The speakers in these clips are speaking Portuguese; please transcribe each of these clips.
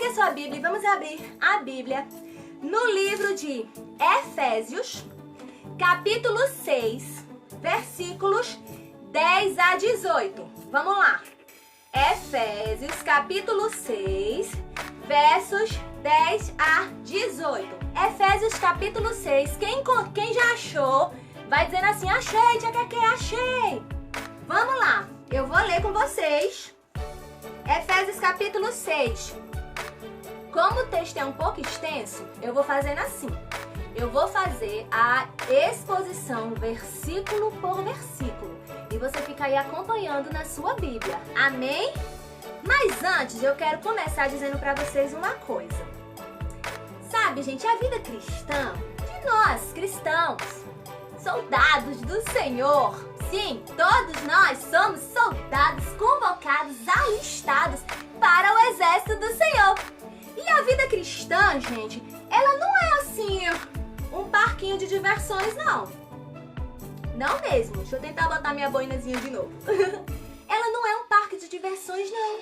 Pegue a sua Bíblia e vamos abrir a Bíblia no livro de Efésios, capítulo 6, versículos 10 a 18. Vamos lá. Efésios, capítulo 6, versos 10 a 18. Efésios, capítulo 6. Quem já achou, vai dizendo assim, achei, achei. Vamos lá, eu vou ler com vocês. Efésios, capítulo 6. Como o texto é um pouco extenso, eu vou fazendo assim. Eu vou fazer a exposição versículo por versículo. E você fica aí acompanhando na sua Bíblia. Amém? Mas antes, eu quero começar dizendo para vocês uma coisa. Sabe, gente, a vida cristã, de nós, cristãos, soldados do Senhor. Sim, todos nós somos soldados convocados, alistados para o exército do Senhor. E a vida cristã, gente, ela não é assim um parquinho de diversões, não. Não mesmo. Deixa eu tentar botar minha boinazinha de novo. Ela não é um parque de diversões, não.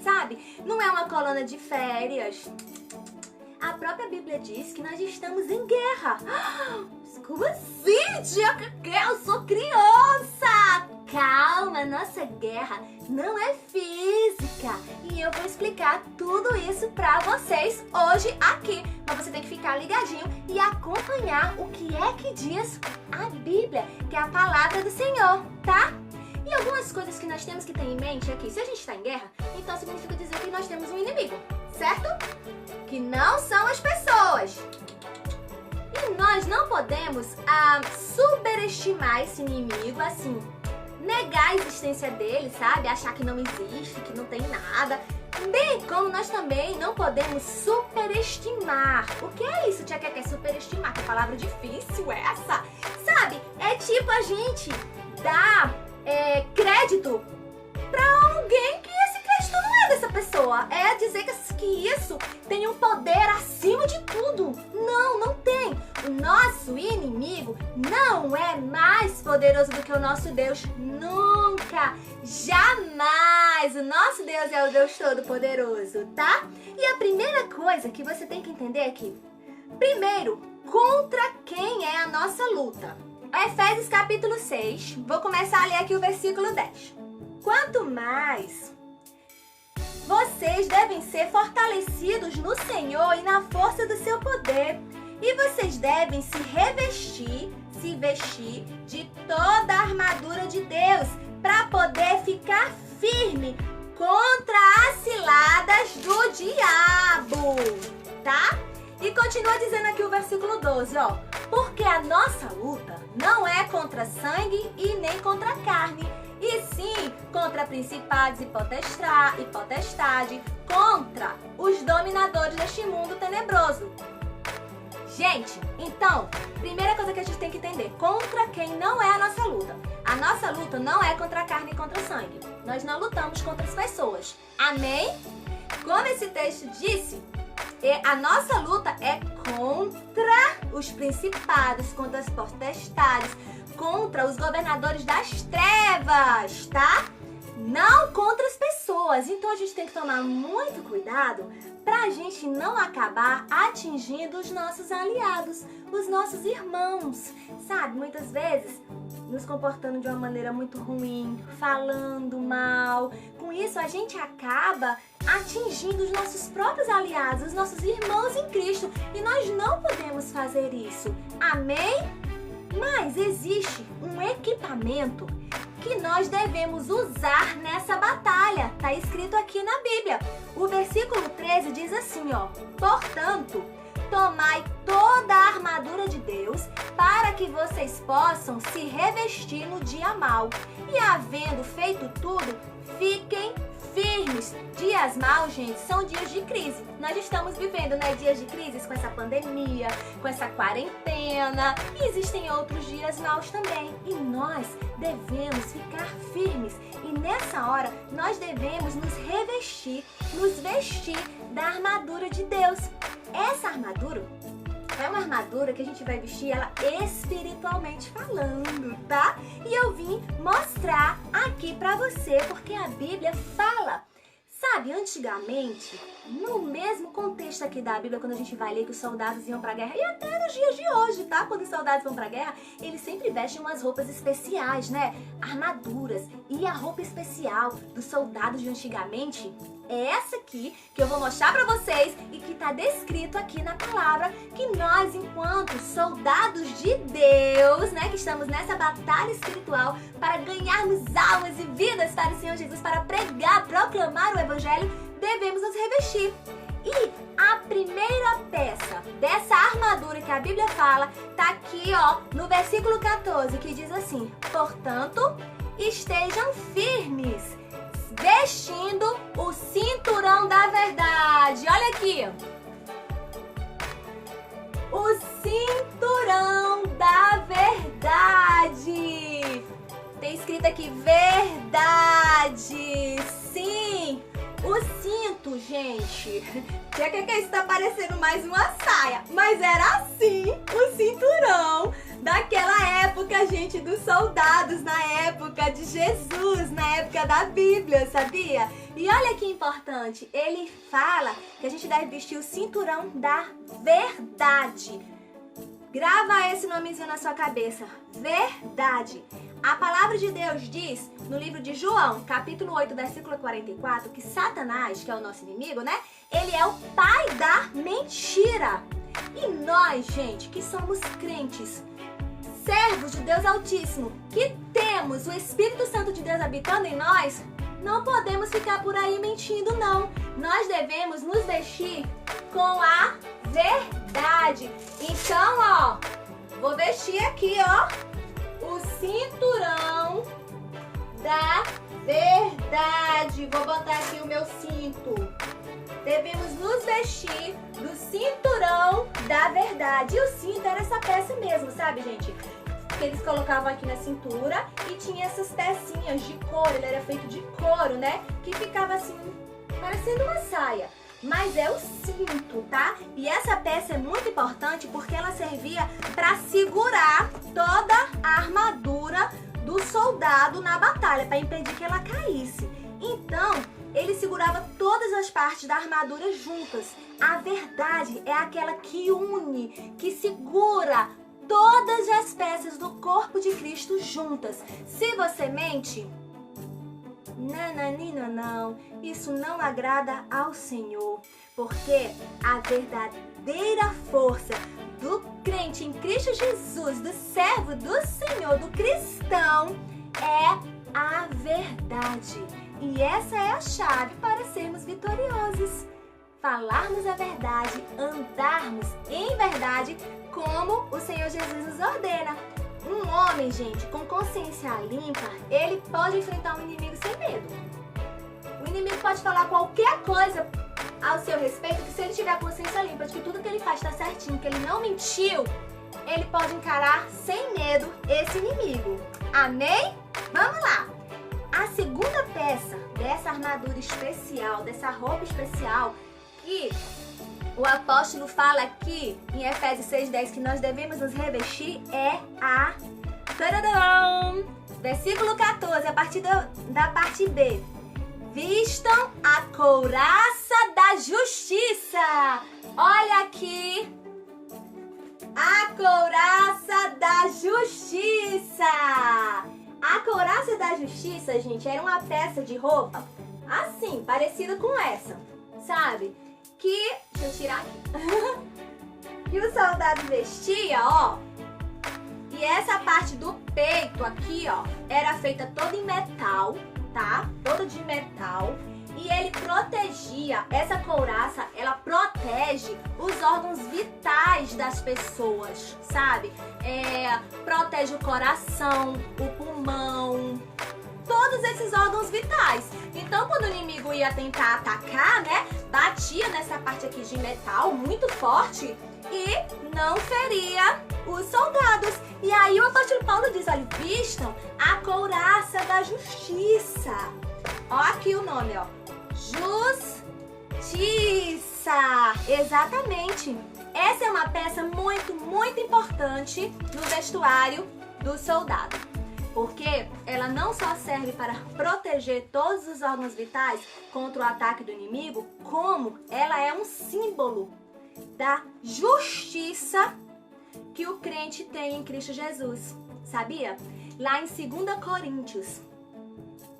Sabe? Não é uma colônia de férias. A própria Bíblia diz que nós estamos em guerra. Como assim, tia? Eu sou criança! Calma, nossa guerra não é física. E eu vou explicar tudo isso pra vocês hoje aqui. Mas você tem que ficar ligadinho e acompanhar o que é que diz a Bíblia, que é a palavra do Senhor, tá? E algumas coisas que nós temos que ter em mente é que se a gente está em guerra, então significa dizer que nós temos um inimigo, certo? Que não são as pessoas. E nós não podemos superestimar esse inimigo, assim, negar a existência dele, sabe? Achar que não existe, que não tem nada. Bem como nós também não podemos superestimar. O que é isso, tia, que é superestimar? Que palavra difícil é essa? Sabe? É tipo a gente dar crédito pra alguém que esse crédito não é dessa pessoa. É dizer que isso tem um poder acima de tudo. Não, não tem. O nosso inimigo não é mais poderoso do que o nosso Deus. Nunca, jamais. O nosso Deus é o Deus Todo-Poderoso, tá? E a primeira coisa que você tem que entender é que, primeiro, contra quem é a nossa luta? Efésios capítulo 6, vou começar a ler aqui o versículo 10. Quanto mais vocês devem ser fortalecidos no Senhor e na força do seu poder. E vocês devem se vestir de toda a armadura de Deus para poder ficar firme contra as ciladas do diabo, tá? E continua dizendo aqui o versículo 12, ó. Porque a nossa luta não é contra sangue e nem contra carne, e sim contra principados e potestade, contra os dominadores deste mundo tenebroso. Gente, então, primeira coisa que a gente tem que entender, contra quem não é a nossa luta. A nossa luta não é contra a carne e contra o sangue. Nós não lutamos contra as pessoas. Amém? Como esse texto disse, a nossa luta é contra os principados, contra as potestades, contra os governadores das trevas, tá? Não contra as pessoas. Então a gente tem que tomar muito cuidado pra gente não acabar atingindo os nossos aliados, os nossos irmãos, sabe? Muitas vezes nos comportando de uma maneira muito ruim, falando mal. Com isso a gente acaba atingindo os nossos próprios aliados, os nossos irmãos em Cristo. E nós não podemos fazer isso. Amém? Mas existe um equipamento que nós devemos usar nessa batalha. Tá escrito aqui na Bíblia. O versículo 13 diz assim, ó. Portanto, tomai toda a armadura de Deus para que vocês possam se revestir no dia mau. E havendo feito tudo, fiquem firmes. Dias maus, gente, são dias de crise. Nós estamos vivendo, né, dias de crise com essa pandemia, com essa quarentena. E existem outros dias maus também. E nós devemos ficar firmes. E nessa hora, nós devemos nos revestir, nos vestir da armadura de Deus. Essa armadura é uma armadura que a gente vai vestir ela espiritualmente falando, tá? E eu vim mostrar aqui pra você, porque a Bíblia fala Sabe, antigamente, no mesmo contexto aqui da Bíblia, quando a gente vai ler que os soldados iam pra guerra, e até nos dias de hoje, tá? Quando os soldados vão pra guerra, eles sempre vestem umas roupas especiais, né? Armaduras. E a roupa especial dos soldados de antigamente é essa aqui, que eu vou mostrar pra vocês e que tá descrito aqui na palavra, que nós, enquanto soldados de Deus, né, que estamos nessa batalha espiritual para ganharmos almas e vidas para o Senhor Jesus, para pregar, proclamar o Evangelho, devemos nos revestir. E a primeira peça dessa armadura que a Bíblia fala tá aqui, ó, no versículo 14, que diz assim: portanto, estejam firmes, vestindo o cinturão da verdade. Olha aqui. O cinturão da verdade. Tem escrito aqui, verdade. Sim. O cinto, gente, já que isso tá parecendo mais uma saia, mas era assim o cinturão daquela época, gente, dos soldados, na época de Jesus, na época da Bíblia, sabia? E olha que importante, ele fala que a gente deve vestir o cinturão da verdade. Grava esse nomezinho na sua cabeça, verdade. A palavra de Deus diz, no livro de João, capítulo 8, versículo 44, que Satanás, que é o nosso inimigo, né? Ele é o pai da mentira. E nós, gente, que somos crentes, servos de Deus Altíssimo, que temos o Espírito Santo de Deus habitando em nós, não podemos ficar por aí mentindo, não. Nós devemos nos vestir com a verdade. Então, ó, vou vestir aqui, ó, o cinturão da verdade. Vou botar aqui o meu cinto. Devemos nos vestir do cinturão da verdade. E o cinto era essa peça mesmo, sabe, gente? Que eles colocavam aqui na cintura e tinha essas pecinhas de couro. Ele era feito de couro, né? Que ficava assim, parecendo uma saia. Mas é o cinto, tá? E essa peça é muito importante porque ela servia para segurar toda a armadura do soldado na batalha, para impedir que ela caísse. Então, ele segurava todas as partes da armadura juntas. A verdade é aquela que une, que segura todas as peças do corpo de Cristo juntas. Se você mente, nananina, não, isso não agrada ao Senhor, porque a verdadeira força do crente em Cristo Jesus, do servo do Senhor, do cristão, é a verdade. E essa é a chave para sermos vitoriosos. Falarmos a verdade, andarmos em verdade, como o Senhor Jesus nos ordena. Um homem, gente, com consciência limpa, ele pode enfrentar um inimigo sem medo. O inimigo pode falar qualquer coisa ao seu respeito, que se ele tiver a consciência limpa de que tudo que ele faz está certinho, que ele não mentiu, ele pode encarar sem medo esse inimigo. Amém? Vamos lá! A segunda peça dessa armadura especial, dessa roupa especial, que o apóstolo fala aqui em Efésios 6:10 que nós devemos nos revestir, é a... Tadadam! Versículo 14, a partir da parte B. Vistam a couraça da justiça. Olha aqui. A couraça da justiça. A couraça da justiça, gente, era uma peça de roupa assim, parecida com essa, sabe? Que, deixa eu tirar aqui, que o soldado vestia, ó, e essa parte do peito aqui, ó, era feita toda em metal, tá? Toda de metal, e ele protegia, essa couraça, ela protege os órgãos vitais das pessoas, sabe? Protege o coração, o pulmão, todos esses órgãos vitais. Então, quando o inimigo ia tentar atacar, né, batia nessa parte aqui de metal muito forte e não feria os soldados. E aí o apóstolo Paulo diz, olha, vistam a couraça da justiça. Ó, aqui o nome, ó, justiça. Exatamente. Essa é uma peça muito, muito importante no vestuário do soldado. Porque ela não só serve para proteger todos os órgãos vitais contra o ataque do inimigo, como ela é um símbolo da justiça que o crente tem em Cristo Jesus. Sabia? Lá em 2 Coríntios,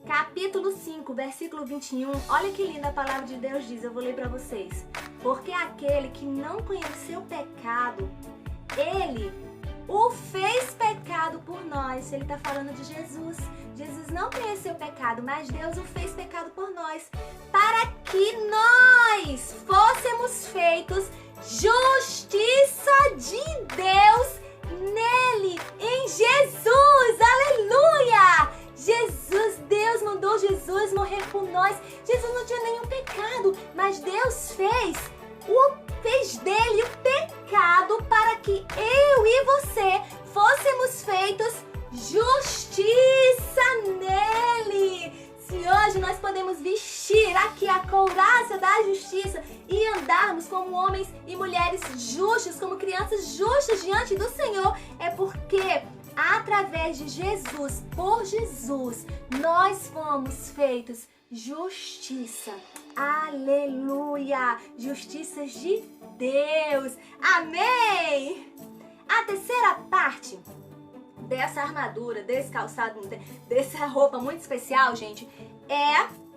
capítulo 5, versículo 21, olha que linda a palavra de Deus diz, eu vou ler para vocês. Porque aquele que não conheceu o pecado, ele o fez pecado por nós. Ele está falando de Jesus. Jesus não conheceu o pecado, mas Deus o fez pecado por nós, para que nós fôssemos feitos justiça de Deus nele, em Jesus. Aleluia! Jesus, Deus mandou Jesus morrer por nós. Jesus não tinha nenhum pecado, mas Deus fez dele o pecado para que eu e você fôssemos feitos justiça nele. Se hoje nós podemos vestir aqui a couraça da justiça e andarmos como homens e mulheres justos, como crianças justas diante do Senhor, é porque através de Jesus, por Jesus, nós fomos feitos justiça. Aleluia! Justiças de Deus. Amém! A terceira parte dessa armadura, desse calçado, dessa roupa muito especial, gente,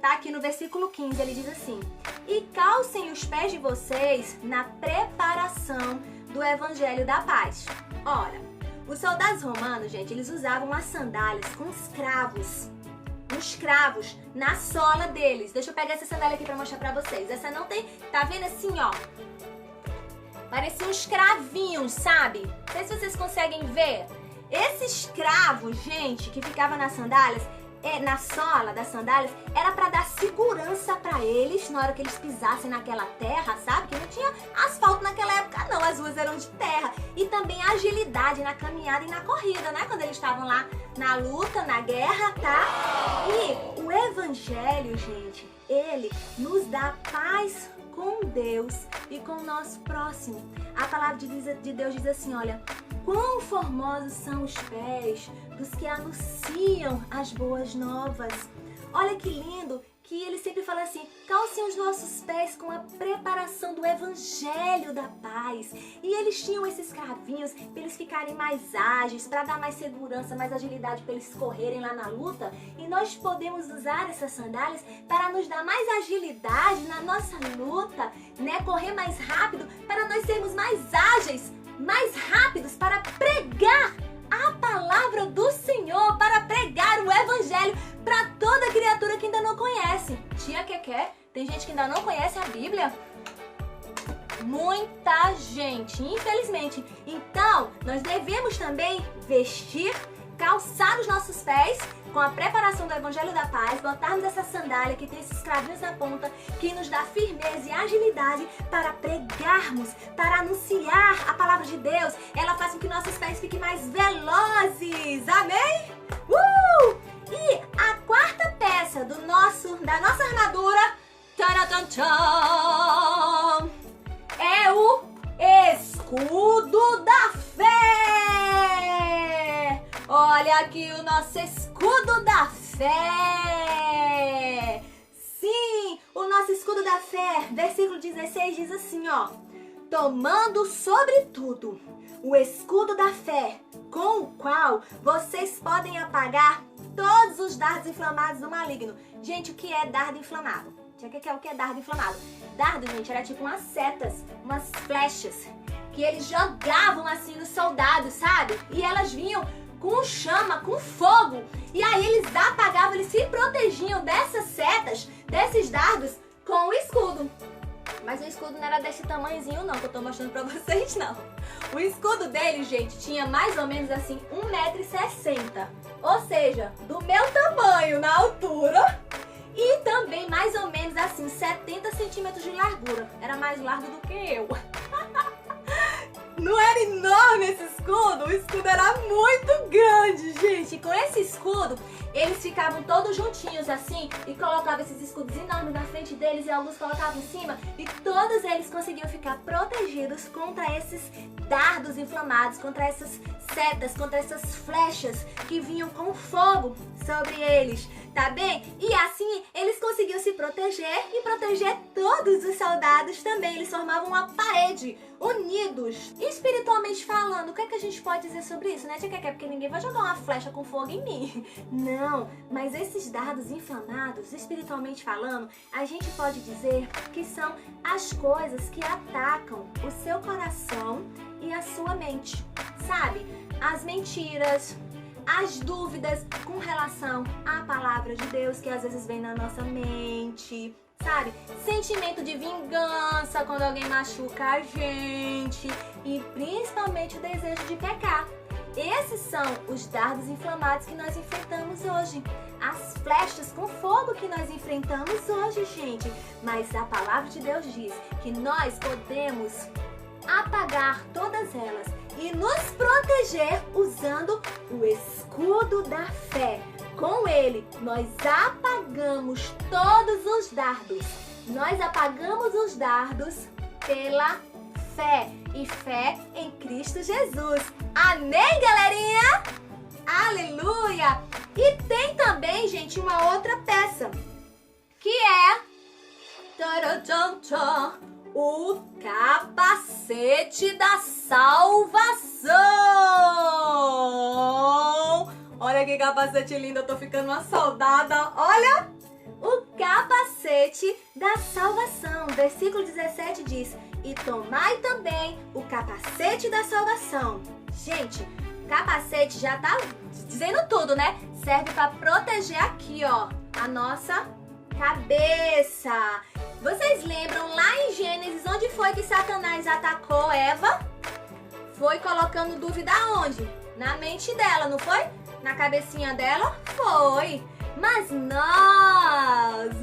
tá aqui no versículo 15, ele diz assim: e calcem os pés de vocês na preparação do evangelho da paz. Olha, os soldados romanos, gente, eles usavam as sandálias com uns cravos na sola deles. Deixa eu pegar essa sandália aqui pra mostrar pra vocês. Essa não tem, tá vendo assim, ó? Parecia uns cravinhos, sabe? Não sei se vocês conseguem ver. Esses cravos, gente, que ficava nas sandálias, na sola das sandálias, era para dar segurança para eles na hora que eles pisassem naquela terra, sabe? Que não tinha asfalto naquela época, não. As ruas eram de terra. E também agilidade na caminhada e na corrida, né? Quando eles estavam lá na luta, na guerra, tá? E o evangelho, gente, ele nos dá paz com Deus e com o nosso próximo. A palavra de Deus diz assim, olha: quão formosos são os pés dos que anunciam as boas novas. Olha que lindo que ele sempre fala assim: calcem os nossos pés com a preparação do evangelho da paz. E eles tinham esses cravinhos para eles ficarem mais ágeis, para dar mais segurança, mais agilidade para eles correrem lá na luta. E nós podemos usar essas sandálias para nos dar mais agilidade na nossa luta, né? Correr mais rápido, para nós sermos mais ágeis, mais rápidos, para pregar a palavra do Senhor, para pregar o evangelho para toda criatura que ainda não conhece. Tia Keké, tem gente que ainda não conhece a Bíblia? Muita gente, infelizmente. Então, nós devemos também vestir, calçar os nossos pés com a preparação do Evangelho da Paz, botarmos essa sandália que tem esses cravinhos na ponta, que nos dá firmeza e agilidade para pregarmos, para anunciar a palavra de Deus. Ela faz com que nossos pés fiquem mais velozes. Amém? E a quarta peça da nossa armadura, é o escudo da fé. Olha aqui o nosso escudo da fé. Sim, o nosso escudo da fé. Versículo 16 diz assim, ó: tomando sobretudo o escudo da fé, com o qual vocês podem apagar todos os dardos inflamados do maligno. Gente, o que é dardo inflamado? O que é dardo inflamado? Dardo, gente, era tipo umas setas, umas flechas, que eles jogavam assim nos soldados, sabe? E elas vinham com chama, com fogo. E aí eles apagavam, eles se protegiam dessas setas, desses dardos, com o escudo. Mas o escudo não era desse tamanhozinho não, que eu tô mostrando pra vocês, não. O escudo dele, gente, tinha mais ou menos assim 1,60 m. Ou seja, do meu tamanho na altura. E também mais ou menos assim 70 centímetros de largura. Era mais largo do que eu. Não era enorme esse escudo? O escudo era muito grande, gente. Com esse escudo, eles ficavam todos juntinhos assim e colocavam esses escudos enormes na frente deles e alguns colocavam em cima e todos eles conseguiam ficar protegidos contra esses dardos inflamados, contra essas setas, contra essas flechas que vinham com fogo sobre eles, tá bem? E assim eles conseguiam se proteger e proteger todos os soldados também. Eles formavam uma parede, unidos. Espiritualmente falando, o que é que a gente pode dizer sobre isso, né, tia Keké? Porque ninguém vai jogar uma flecha com fogo em mim. Não, mas esses dardos inflamados, espiritualmente falando, a gente pode dizer que são as coisas que atacam o seu coração e a sua mente, sabe? As mentiras, as dúvidas com relação à palavra de Deus que às vezes vem na nossa mente, sabe? Sentimento de vingança quando alguém machuca a gente e principalmente o desejo de pecar. Esses são os dardos inflamados que nós enfrentamos hoje. As flechas com fogo que nós enfrentamos hoje, gente. Mas a palavra de Deus diz que nós podemos apagar todas elas e nos proteger usando o escudo da fé. Com ele, nós apagamos todos os dardos. Nós apagamos os dardos pela fé. E fé em Cristo Jesus. Amém, galerinha? Aleluia! E tem também, gente, uma outra peça, que é o capacete da salvação. Olha que capacete lindo, eu tô ficando uma soldada. Olha! O capacete da salvação. Versículo 17 diz: e tomai também o capacete da salvação. Gente, capacete já tá dizendo tudo, né? Serve para proteger aqui, ó, a nossa cabeça. Vocês lembram lá em Gênesis onde foi que Satanás atacou Eva? Foi colocando dúvida aonde? Na mente dela, não foi? Na cabecinha dela? Foi. Mas nós,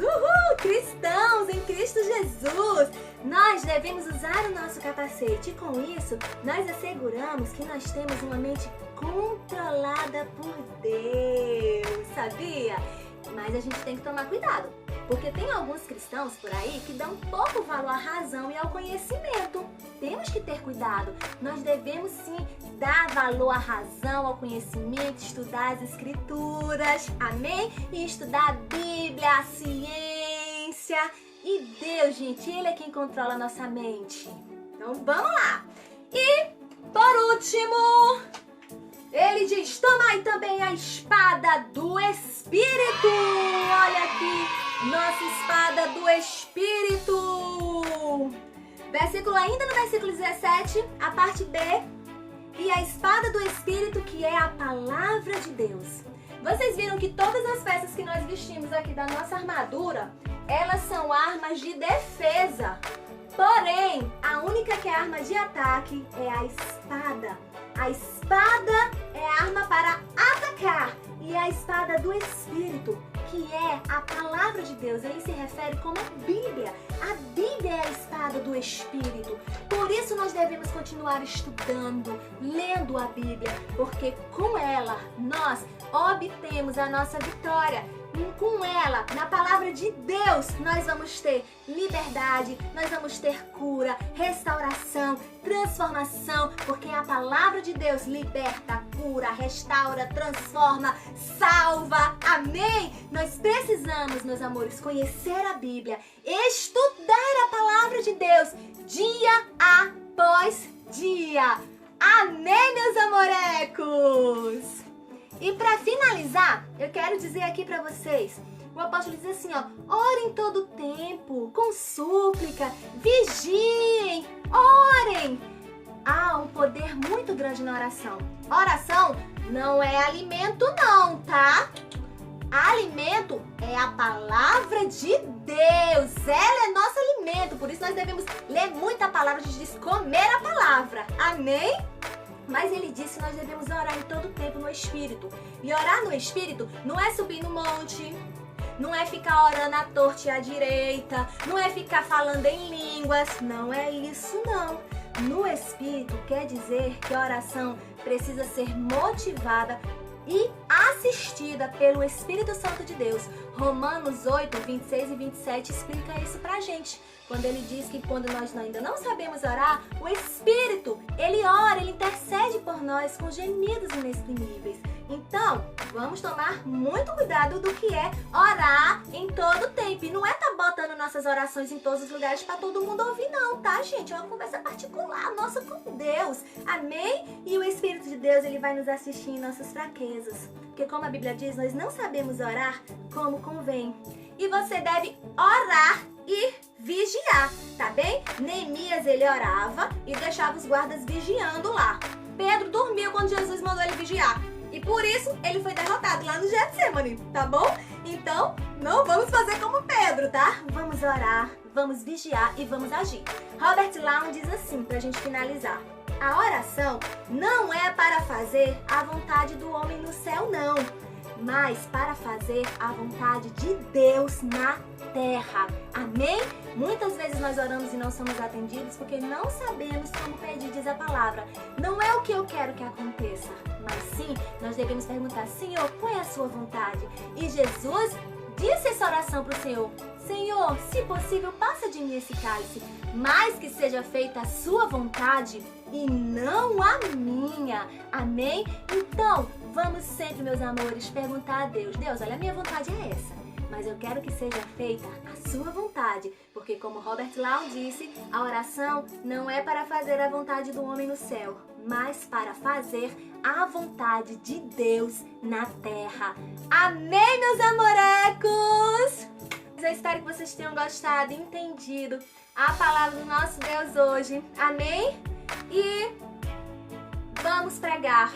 cristãos em Cristo Jesus, nós devemos usar o nosso capacete. E com isso, nós asseguramos que nós temos uma mente controlada por Deus, sabia? Mas a gente tem que tomar cuidado, porque tem alguns cristãos por aí que dão pouco valor à razão e ao conhecimento. Temos que ter cuidado. Nós devemos sim dar valor à razão, ao conhecimento, estudar as escrituras, amém? E estudar a Bíblia, a ciência. E Deus, gente, Ele é quem controla a nossa mente. Então vamos lá. E por último, ele diz: tomai também a espada do Espírito. Olha aqui, nossa espada do Espírito. Ainda no versículo 17, a parte B. E a espada do Espírito, que é a palavra de Deus. Vocês viram que todas as peças que nós vestimos aqui da nossa armadura, elas são armas de defesa. Porém, a única que é arma de ataque é a espada. A espada é a arma para atacar e a espada do Espírito, que é a palavra de Deus. Ele se refere como a Bíblia. A Bíblia é a espada do Espírito. Por isso nós devemos continuar estudando, lendo a Bíblia, porque com ela nós obtemos a nossa vitória. E com ela, na palavra de Deus, nós vamos ter liberdade, nós vamos ter cura, restauração, transformação, porque a palavra de Deus liberta, cura, restaura, transforma, salva. Amém? Nós precisamos, meus amores, conhecer a Bíblia, estudar a palavra de Deus dia após dia. Amém, meus amorecos? E para finalizar, eu quero dizer aqui para vocês, o apóstolo diz assim, ó: orem todo tempo, com súplica, vigiem, orem. Há um poder muito grande na oração. Oração não é alimento não, tá? Alimento é a palavra de Deus, ela é nosso alimento, por isso nós devemos ler muita palavra, a gente diz comer a palavra, amém? Mas ele disse que nós devemos orar em todo tempo no Espírito. E orar no Espírito não é subir no monte, não é ficar orando à torta e à direita, não é ficar falando em línguas, não é isso não. No Espírito quer dizer que a oração precisa ser motivada e assistida pelo Espírito Santo de Deus. Romanos 8, 26 e 27 explica isso pra gente. Quando ele diz que quando nós ainda não sabemos orar, o Espírito, ele ora, ele intercede por nós com gemidos inexprimíveis. Então, vamos tomar muito cuidado do que é orar em todo tempo. E não é tá botando nossas orações em todos os lugares para todo mundo ouvir não, tá, gente? É uma conversa particular nossa com Deus. Amém? E o Espírito de Deus, ele vai nos assistir em nossas fraquezas. Porque como a Bíblia diz, nós não sabemos orar como convém. E você deve orar e vigiar, tá bem? Neemias, ele orava e deixava os guardas vigiando lá. Pedro dormiu quando Jesus mandou ele vigiar. E por isso ele foi derrotado lá no Getsemane, tá bom? Então, não vamos fazer como Pedro, tá? Vamos orar, vamos vigiar e vamos agir. Robert Lown diz assim, pra gente finalizar. A oração não é para fazer a vontade do homem no céu, não. Mas para fazer a vontade de Deus na terra. Amém? Muitas vezes nós oramos e não somos atendidos porque não sabemos como pedir, diz a palavra. Não é o que eu quero que aconteça, mas sim, nós devemos perguntar, Senhor, qual é a sua vontade? E Jesus disse essa oração para o Senhor. Senhor, se possível, passa de mim esse cálice, mas que seja feita a sua vontade e não a minha. Amém? Então, vamos sempre, meus amores, perguntar a Deus. Deus, olha, a minha vontade é essa, mas eu quero que seja feita a sua vontade, porque como Robert Lown disse, a oração não é para fazer a vontade do homem no céu, mas para fazer a vontade de Deus na terra. Amém, meus amorecos? Eu espero que vocês tenham gostado e entendido a palavra do nosso Deus hoje. Amém? E vamos pregar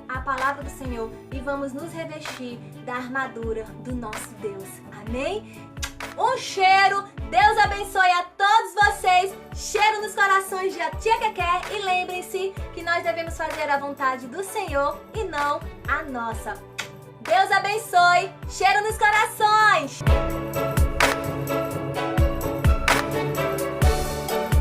a palavra do Senhor e vamos nos revestir da armadura do nosso Deus. Amém? Um cheiro, Deus abençoe a todos vocês, cheiro nos corações de a tia Keké e lembrem-se que nós devemos fazer a vontade do Senhor e não a nossa. Deus abençoe, cheiro nos corações!